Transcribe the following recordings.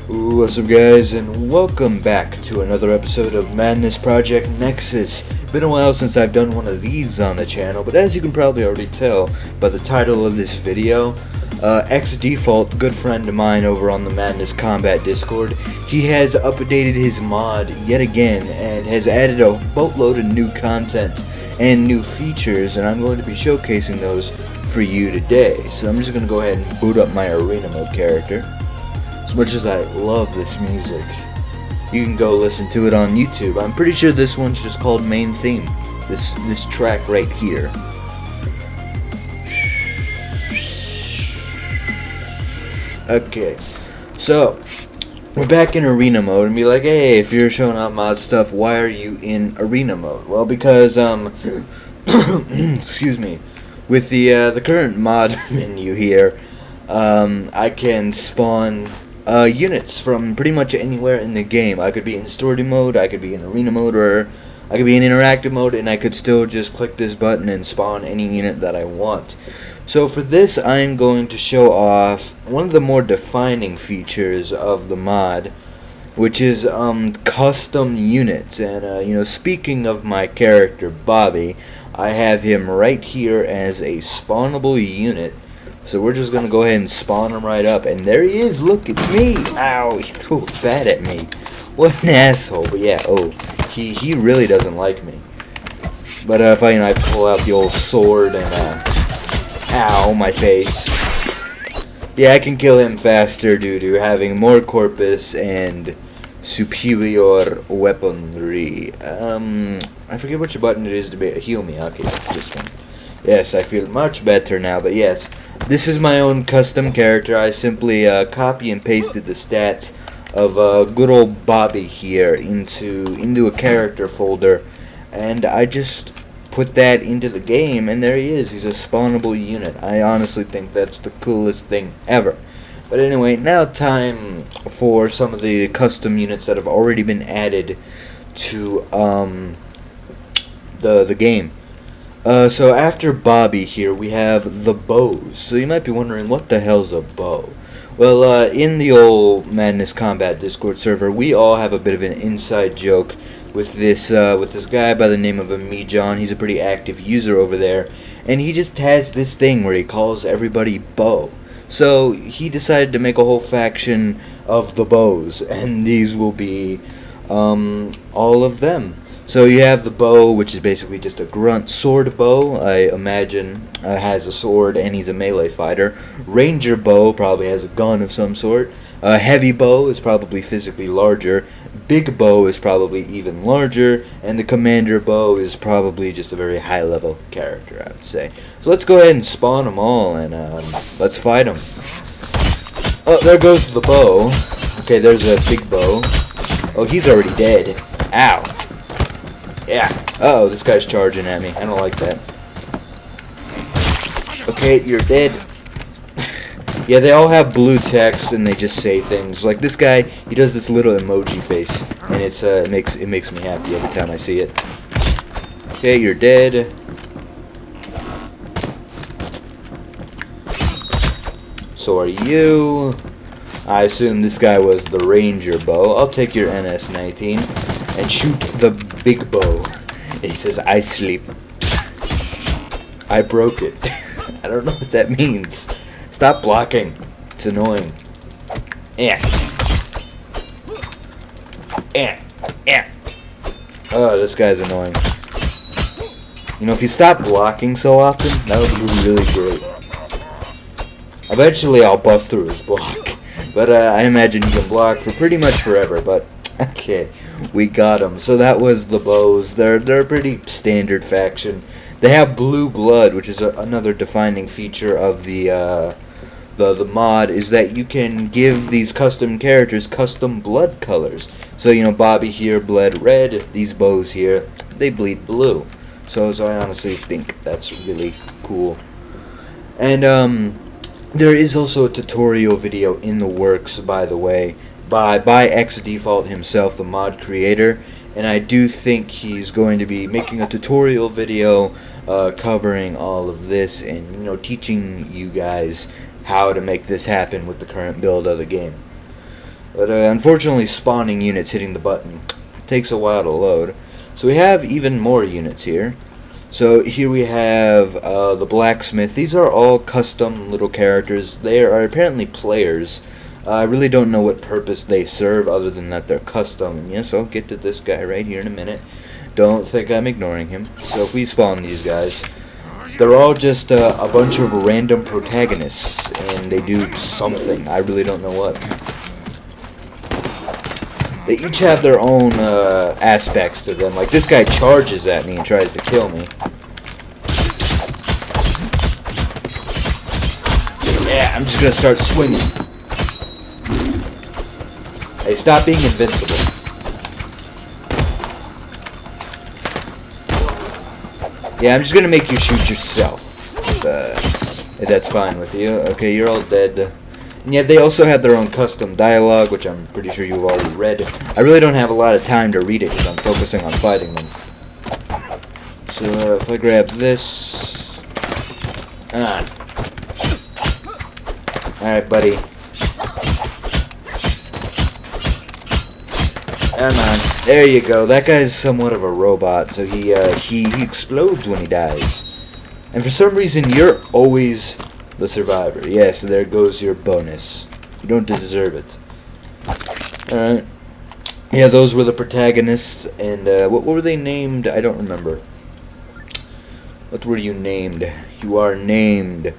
What's up, guys, and welcome back to another episode of Madness Project Nexus. Been a while since I've done one of these on the channel, but as you can probably already tell by the title of this video, Default, good friend of mine over on the Madness Combat Discord, he has updated his mod yet again and has added a boatload of new content and new features, and I'm going to be showcasing those for you today. So I'm just going to go ahead and boot up my arena mode character. As much as I love this music, you can go listen to it on YouTube. I'm pretty sure this one's just called Main Theme. This track right here. Okay, so we're back in arena mode, and be like, hey, if you're showing off mod stuff, why are you in arena mode? Well, because excuse me, with the current mod menu here, I can spawn units from pretty much anywhere in the game. I could be in story mode, I could be in arena mode, or I could be in interactive mode, and I could still just click this button and spawn any unit that I want. So for this, I'm going to show off one of the more defining features of the mod, which is custom units. And speaking of my character Bobby, I have him right here as a spawnable unit. So we're just gonna go ahead and spawn him right up, and there he is. Look, it's me. Ow, he threw it bad at me. What an asshole. But yeah, he really doesn't like me. But if I pull out the old sword and ow, my face. Yeah, I can kill him faster due to having more corpus and superior weaponry. I forget which button it is to heal me. Okay, it's this one. Yes, I feel much better now, but yes, this is my own custom character. I simply copy and pasted the stats of good old Bobby here into a character folder, and I just put that into the game, and there he is. He's a spawnable unit. I honestly think that's the coolest thing ever. But anyway, now time for some of the custom units that have already been added to the game. So after Bobby here, we have the bows. So you might be wondering, what the hell's a bow? Well, in the old Madness Combat Discord server, we all have a bit of an inside joke with this guy by the name of John. He's a pretty active user over there, and he just has this thing where he calls everybody Bow. So he decided to make a whole faction of the bows, and these will be all of them. So you have the bow, which is basically just a grunt sword bow. I imagine has a sword, and he's a melee fighter. Ranger bow probably has a gun of some sort. Heavy bow is probably physically larger. Big bow is probably even larger, and the commander bow is probably just a very high level character, I would say. So let's go ahead and spawn them all, and let's fight them. Oh, there goes the bow. Okay, there's a big bow. Oh, he's already dead. Ow. Yeah. Uh-oh, this guy's charging at me. I don't like that. Okay, you're dead. Yeah, they all have blue text, and they just say things. Like this guy, he does this little emoji face, and it makes me happy every time I see it. Okay, you're dead. So are you. I assume this guy was the Ranger bow. I'll take your NS-19 and shoot the big bow. He says, I sleep. I broke it. I don't know what that means. Stop blocking. It's annoying. Yeah. Oh, this guy's annoying. You know, if you stop blocking so often, that would be really great. Eventually, I'll bust through his block. But I imagine you can block for pretty much forever. But okay, we got them. So that was the bows. They're a pretty standard faction. They have blue blood, which is another defining feature of the mod, is that you can give these custom characters custom blood colors. So, Bobby here bled red, these bows here, they bleed blue. So I honestly think that's really cool. And there is also a tutorial video in the works, by the way, by Default himself, the mod creator, and I do think he's going to be making a tutorial video covering all of this and teaching you guys how to make this happen with the current build of the game. But unfortunately, spawning units hitting the button takes a while to load. So we have even more units here. So here we have the Blacksmith. These are all custom little characters. They are apparently players. I really don't know what purpose they serve other than that they're custom. And yes, I'll get to this guy right here in a minute. Don't think I'm ignoring him. So if we spawn these guys, they're all just a bunch of random protagonists. And they do something. I really don't know what. They each have their own aspects to them. Like this guy charges at me and tries to kill me. Yeah, I'm just gonna start swinging. Hey, stop being invincible. Yeah, I'm just gonna make you shoot yourself. If that's fine with you. Okay, you're all dead. And yet they also have their own custom dialogue, which I'm pretty sure you've already read. I really don't have a lot of time to read it because I'm focusing on fighting them. So if I grab this... Alright, buddy. Come on. There you go. That guy's somewhat of a robot, so he explodes when he dies. And for some reason, you're always... the survivor. Yes, there goes your bonus. You don't deserve it. Alright. Yeah, those were the protagonists. And what were they named? I don't remember. What were you named? You are named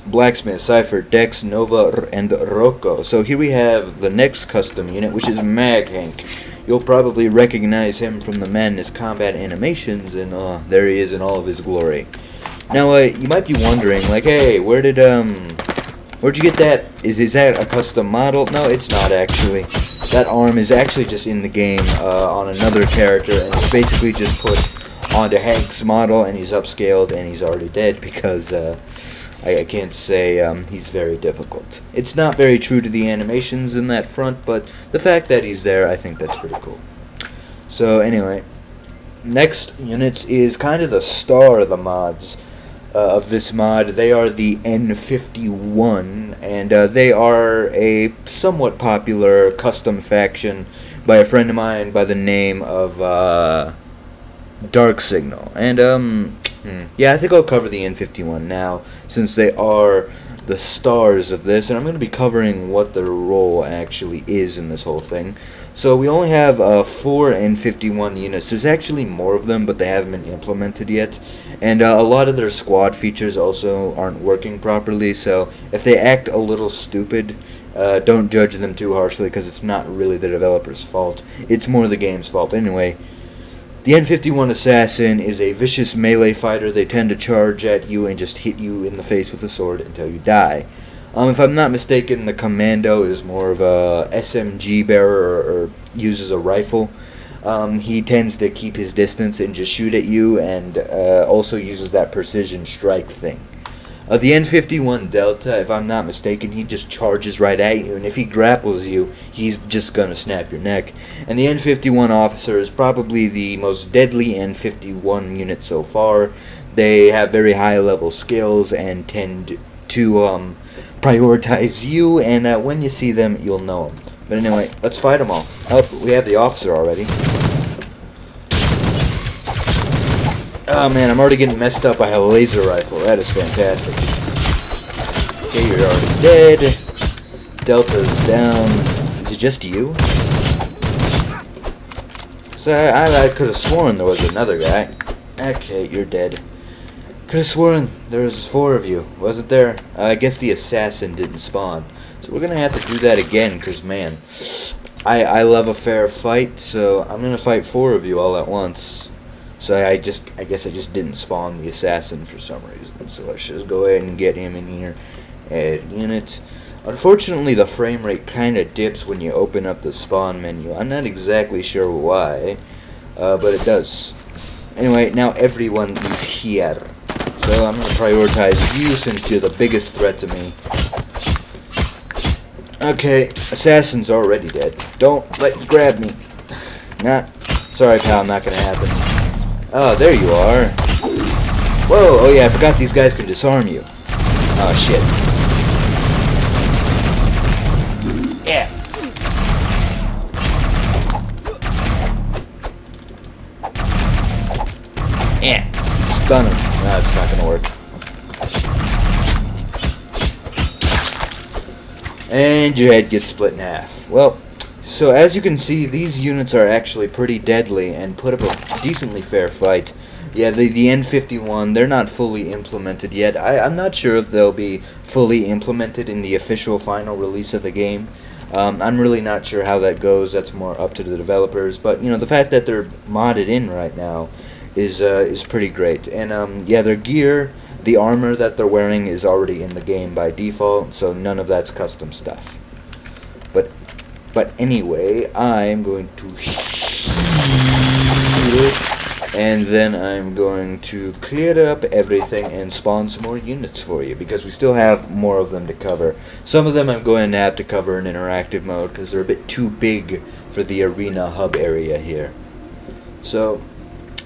Blacksmith, Cypher, Dex, Nova, and Rocco. So here we have the next custom unit, which is Mag Hank. You'll probably recognize him from the Madness combat animations, and there he is in all of his glory. Now, you might be wondering, like, hey, where'd you get that? Is that a custom model? No, it's not, actually. That arm is actually just in the game on another character, and it's basically just put onto Hank's model, and he's upscaled, and he's already dead, because I can't say he's very difficult. It's not very true to the animations in that front, but the fact that he's there, I think that's pretty cool. So, anyway, next units is kind of the star of the mods. Of this mod. They are the N51, and they are a somewhat popular custom faction by a friend of mine by the name of Darksignal. And yeah, I think I'll cover the N51 now, since they are the stars of this, and I'm going to be covering what their role actually is in this whole thing. So we only have 4 N51 units. There's actually more of them, but they haven't been implemented yet. And a lot of their squad features also aren't working properly, so if they act a little stupid, don't judge them too harshly, because it's not really the developer's fault. It's more the game's fault. But anyway, the N51 Assassin is a vicious melee fighter. They tend to charge at you and just hit you in the face with a sword until you die. If I'm not mistaken, the Commando is more of a SMG bearer or uses a rifle. He tends to keep his distance and just shoot at you, and also uses that precision strike thing. The N51 Delta, if I'm not mistaken, he just charges right at you, and if he grapples you, he's just gonna snap your neck. And the N51 Officer is probably the most deadly N51 unit so far. They have very high level skills and tend to prioritize you, and when you see them, you'll know them. But anyway, let's fight them all. Oh, we have the officer already. Oh man, I'm already getting messed up by a laser rifle. That is fantastic. Okay, you're already dead. Delta's down. Is it just you? So I could have sworn there was another guy. Okay, you're dead. Could have sworn there was 4 of you, wasn't there? I guess the assassin didn't spawn. So we're going to have to do that again, because, man, I love a fair fight, so I'm going to fight 4 of you all at once. So I guess I just didn't spawn the assassin for some reason. So let's just go ahead and get him in here. Add unit. Unfortunately, the frame rate kind of dips when you open up the spawn menu. I'm not exactly sure why, but it does. Anyway, now everyone is here. So I'm going to prioritize you since you're the biggest threat to me. Okay, assassin's already dead. Don't grab me. Nah, sorry pal, not going to happen. Oh, there you are. Whoa, oh yeah, I forgot these guys can disarm you. Oh shit. Yeah, stun him. No, it's not gonna work. And your head gets split in half. Well, so as you can see, these units are actually pretty deadly and put up a decently fair fight. Yeah, the N51, they're not fully implemented yet. I'm not sure if they'll be fully implemented in the official final release of the game. I'm really not sure how that goes. That's more up to the developers. But, you know, the fact that they're modded in right now is pretty great. And, yeah, their gear, the armor that they're wearing is already in the game by default, so none of that's custom stuff. But anyway, I'm going to heal, and then I'm going to clear up everything and spawn some more units for you, because we still have more of them to cover. Some of them I'm going to have to cover in interactive mode, because they're a bit too big for the arena hub area here. So,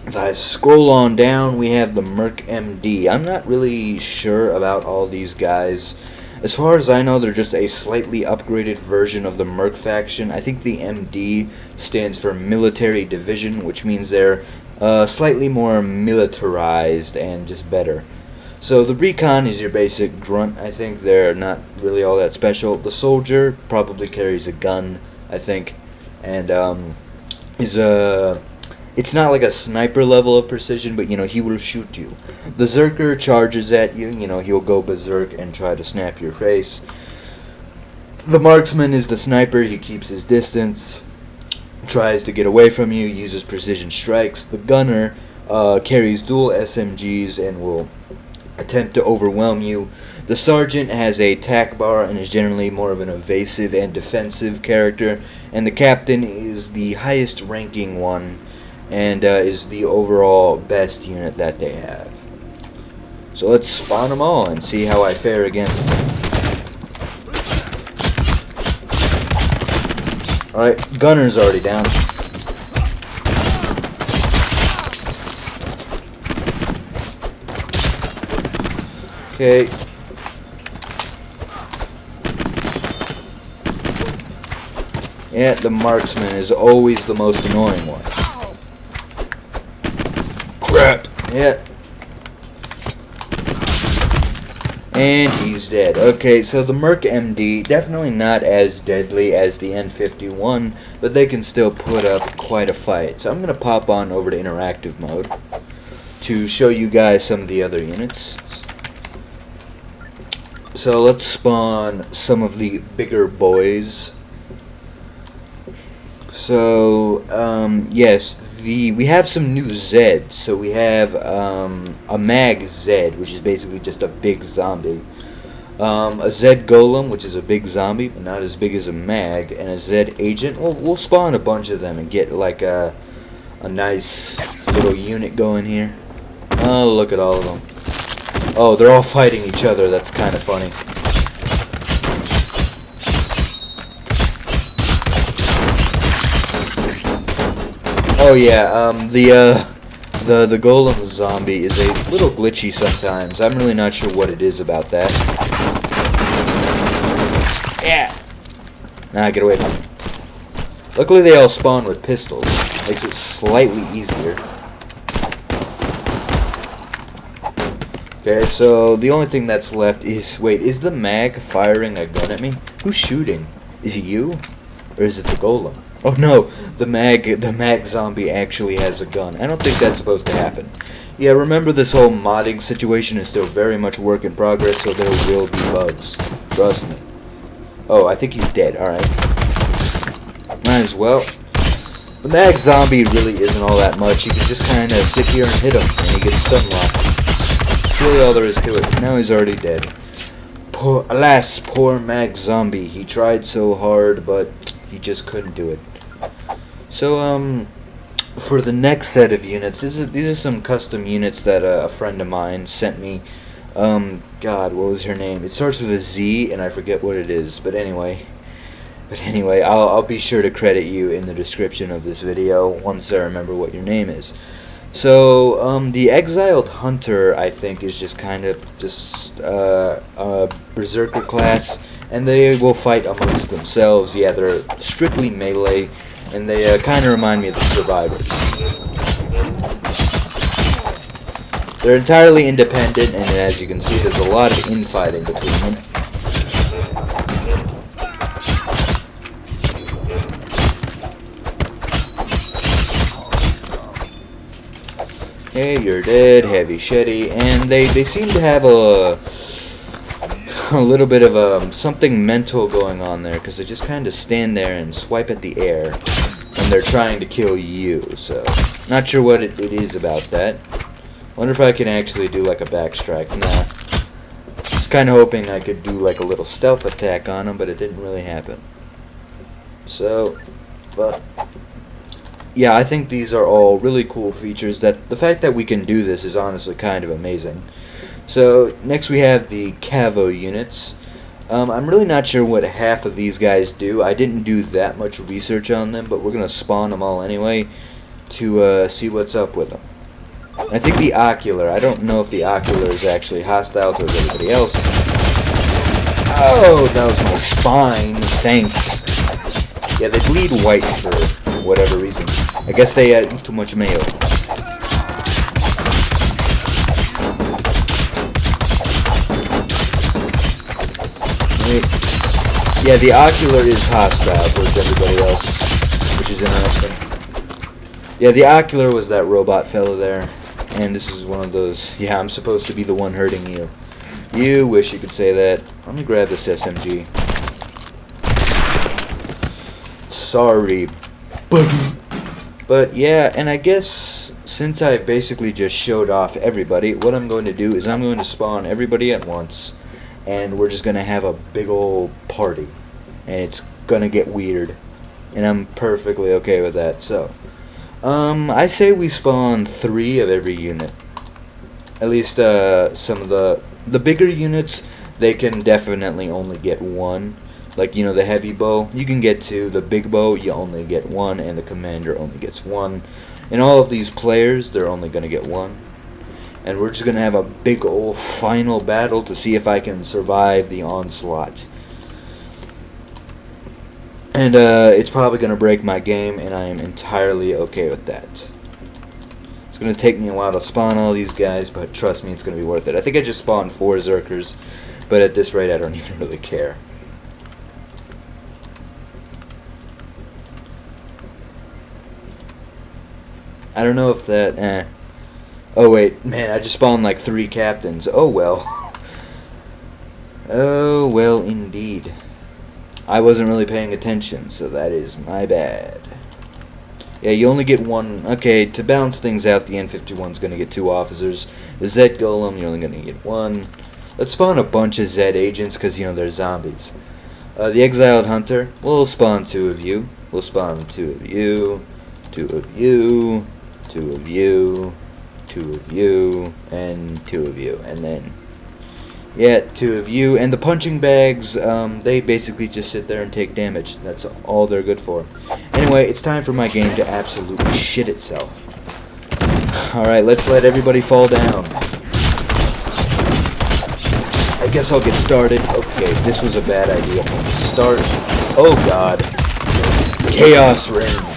if I scroll on down, we have the Merc MD. I'm not really sure about all these guys. As far as I know, they're just a slightly upgraded version of the Merc faction. I think the MD stands for Military Division, which means they're slightly more militarized and just better. So the Recon is your basic grunt. I think they're not really all that special. The Soldier probably carries a gun, I think, and is a... It's not like a sniper level of precision, but, you know, he will shoot you. The Zerker charges at you, you know, he'll go berserk and try to snap your face. The Marksman is the sniper, he keeps his distance, tries to get away from you, uses precision strikes. The Gunner carries dual SMGs and will attempt to overwhelm you. The Sergeant has a tack bar and is generally more of an evasive and defensive character. And the Captain is the highest ranking one, and is the overall best unit that they have. So let's spawn them all and see how I fare against them. Alright, Gunner's already down. Okay. Yeah, the Marksman is always the most annoying one. Crap. Yeah. And he's dead. Okay, so the Merc MD, definitely not as deadly as the N51, but they can still put up quite a fight. So I'm going to pop on over to interactive mode to show you guys some of the other units. So let's spawn some of the bigger boys. So, yes, we have some new Zeds. So we have a Mag Zed, which is basically just a big zombie. A Zed Golem, which is a big zombie, but not as big as a Mag. And a Zed Agent. We'll spawn a bunch of them and get like a nice little unit going here. Oh, look at all of them. Oh, they're all fighting each other. That's kind of funny. Oh yeah, the Golem zombie is a little glitchy sometimes. I'm really not sure what it is about that. Yeah. Nah, get away from me. Luckily they all spawn with pistols. Makes it slightly easier. Okay, so the only thing that's left is... Wait, is the Mag firing a gun at me? Who's shooting? Is it you? Or is it the Golem? Oh no, the mag zombie actually has a gun. I don't think that's supposed to happen. Yeah, remember this whole modding situation is still very much work in progress, so there will be bugs. Trust me. Oh, I think he's dead. Alright. Might as well. The mag zombie really isn't all that much. You can just kind of sit here and hit him, and he gets stun locked. That's really all there is to it. Now he's already dead. Alas, poor mag zombie. He tried so hard, but he just couldn't do it. So, for the next set of units, these are some custom units that a friend of mine sent me. God, what was her name? It starts with a Z, and I forget what it is. But anyway, I'll be sure to credit you in the description of this video once I remember what your name is. So, the Exiled Hunter, I think, is just kind of just a berserker class, and they will fight amongst themselves. Yeah, they're strictly melee, and they kind of remind me of the survivors. They're entirely independent, and as you can see, there's a lot of infighting between them. Hey, you're dead, heavy shetty, and they seem to have a little bit of something mental going on there, because they just kind of stand there and swipe at the air when they're trying to kill you, so not sure what it is about that. Wonder if I can actually do like a backstrike. Nah. Just kind of hoping I could do like a little stealth attack on them, but it didn't really happen. So, but yeah, I think these are all really cool features. That the fact that we can do this is honestly kind of amazing. So next we have the Kavo units. I'm really not sure what half of these guys do. I didn't do that much research on them, but we're gonna spawn them all anyway to see what's up with them. And I think the Ocular, I don't know if the Ocular is actually hostile towards everybody else. Oh, that was my spine. Thanks. Yeah, they bleed white for whatever reason. I guess they eat too much mayo. Yeah, the Ocular is hostile towards everybody else, which is interesting. Yeah, the Ocular was that robot fellow there, and this is one of those, yeah, I'm supposed to be the one hurting you. You wish you could say that. Let me grab this SMG. Sorry, buddy. But yeah, and I guess since I've basically just showed off everybody, what I'm going to do is I'm going to spawn everybody at once, and we're just going to have a big old party, and it's going to get weird, and I'm perfectly okay with that. So I say we spawn 3 of every unit. At least some of the bigger units, they can definitely only get 1. Like, you know, the heavy bow, you can get 2. The big bow, you only get 1, and the commander only gets 1. And all of these players, they're only going to get 1. And we're just going to have a big old final battle to see if I can survive the onslaught. And it's probably going to break my game, and I am entirely okay with that. It's going to take me a while to spawn all these guys, but trust me, it's going to be worth it. I think I just spawned 4 Zerkers, but at this rate, I don't even really care. I don't know if that... Oh wait, man, I just spawned like 3 captains. Oh well. Oh well indeed. I wasn't really paying attention, so that is my bad. Yeah, you only get 1. Okay, to balance things out, the N51's going to get 2 officers. The Z Golem, you're only going to get 1. Let's spawn a bunch of Z agents, because, you know, they're zombies. The Exiled Hunter, we'll spawn 2 of you. We'll spawn 2 of you. 2 of you. 2 of you. 2 of you, and 2 of you, and then, yeah, 2 of you, and the punching bags, they basically just sit there and take damage. That's all they're good for. Anyway, it's time for my game to absolutely shit itself. Alright, let's let everybody fall down. I guess I'll get started. Okay, this was a bad idea. Start. Oh god. Chaos reigns.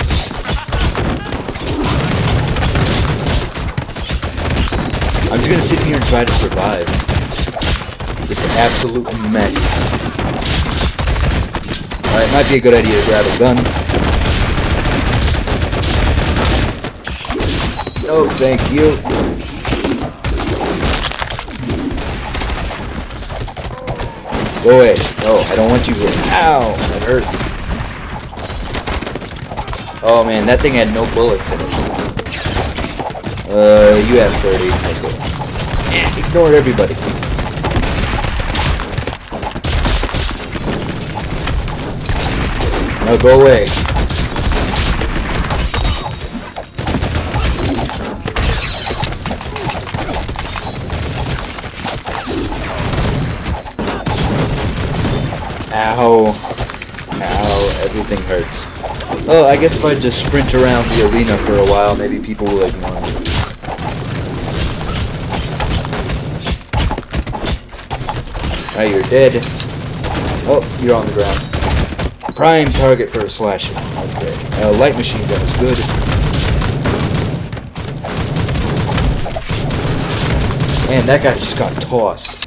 I'm just gonna sit here and try to survive this absolute mess. Alright, might be a good idea to grab a gun. Oh, thank you. Go away. No, I don't want you here. Ow! That hurt. Oh man, that thing had no bullets in it. You have 30. Okay. Ignore everybody. Now go away. Ow. Ow, everything hurts. Oh, I guess if I just sprint around the arena for a while, maybe people will ignore me. Alright, you're dead. Oh, you're on the ground. Prime target for a slasher. Okay. Light machine gun is good. Man, that guy just got tossed.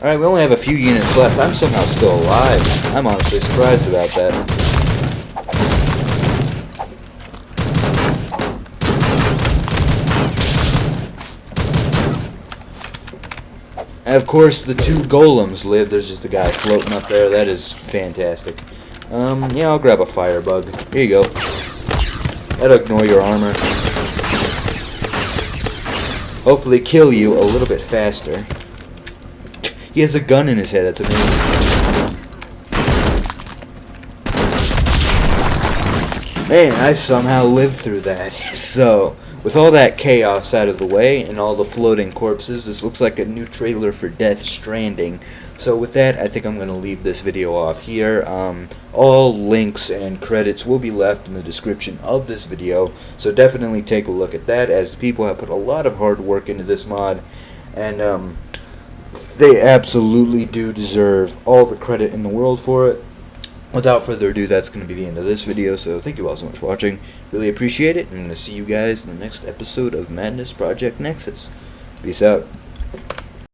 Alright, we only have a few units left. I'm somehow still alive. I'm honestly surprised about that. And of course, the two golems live. There's just a guy floating up there. That is fantastic. Yeah, I'll grab a firebug. Here you go. That'll ignore your armor. Hopefully kill you a little bit faster. He has a gun in his head. That's amazing. Man, I somehow lived through that. So, with all that chaos out of the way and all the floating corpses, this looks like a new trailer for Death Stranding. So with that, I think I'm going to leave this video off here. All links and credits will be left in the description of this video, so definitely take a look at that, as people have put a lot of hard work into this mod, and they absolutely do deserve all the credit in the world for it. Without further ado, that's going to be the end of this video, so thank you all so much for watching. Really appreciate it, and I'm going to see you guys in the next episode of Madness Project Nexus. Peace out.